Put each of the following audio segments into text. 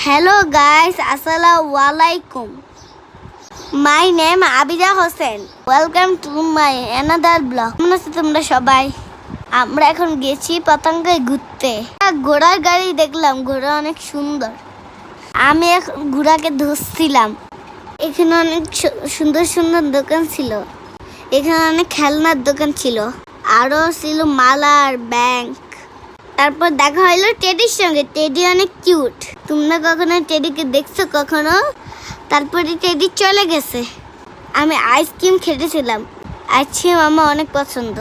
Hello guys, Assalamualaikum. My name Abida Hossain. Welcome to my another blog. কেমন আছো তোমরা সবাই? আমরা এখন গেছি পতঙ্গায় ঘুরতে। ঘোড়ার গাড়ি দেখলাম, ঘোড়া অনেক সুন্দর। আমি এখন ঘোড়াকে ধরছিলাম। এখানে অনেক সুন্দর সুন্দর দোকান ছিল। এখানে অনেক খেলনার দোকান ছিল। আরো ছিল মালা আর ব্যাংক। তারপর দেখা হইলো টেডির সঙ্গে। টেডি অনেক কিউট। তোমরা কখনো টেডিকে দেখছো কখনো? তারপরে টেডি চলে গেছে। আমি আইসক্রিম খেতেছিলাম। আইসক্রিম আমার অনেক পছন্দ।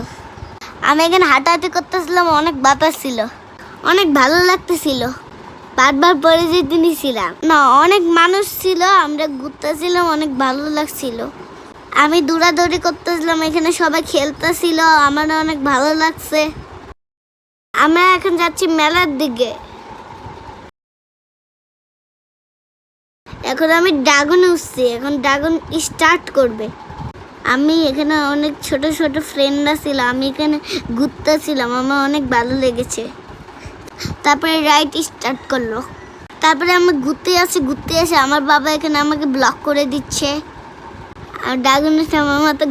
আমি এখানে হাঁটাহাঁটি করতেছিলাম, অনেক বাতাস ছিল, অনেক ভালো লাগতেছিল। বারবার পরে যেতে নিছিলাম না, অনেক মানুষ ছিল, আমরা ঘুরতেছিলাম, অনেক ভালো লাগছিল। আমি দৌড়াদৌড়ি করতেছিলাম, এখানে সবাই খেলতেছিল, আমার অনেক ভালো লাগছে। আমরা এখন যাচ্ছি মেলার দিকে। এখন আমি ড্রাগনে উঠছি, এখন ড্রাগন স্টার্ট করবে। আমি এখানে অনেক ছোট ছোট ফ্রেন্ডরা ছিল, আমি এখানে ঘুরতেছিলাম, আমার অনেক ভালো লেগেছে। তারপরে রাইড স্টার্ট করলো। তারপরে আমি ঘুরতে আসি আমার বাবা এখানে আমাকে ব্লক করে দিচ্ছে। আর ড্রাগনের সামনে আমার তো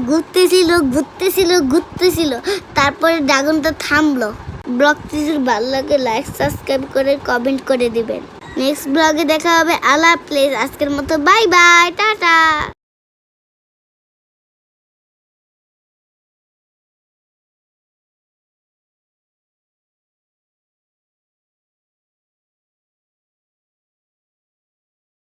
ঘুরতেছিল। তারপরে ড্রাগনটা থামলো। ব্লগটি যদি ভালো লাগে লাইক সাবস্ক্রাইব করে কমেন্ট করে দিবেন। নেক্সট ব্লগে দেখা হবে। আল্লাহ হাফেজ। আজকের মতো বাই বাই, টাটা।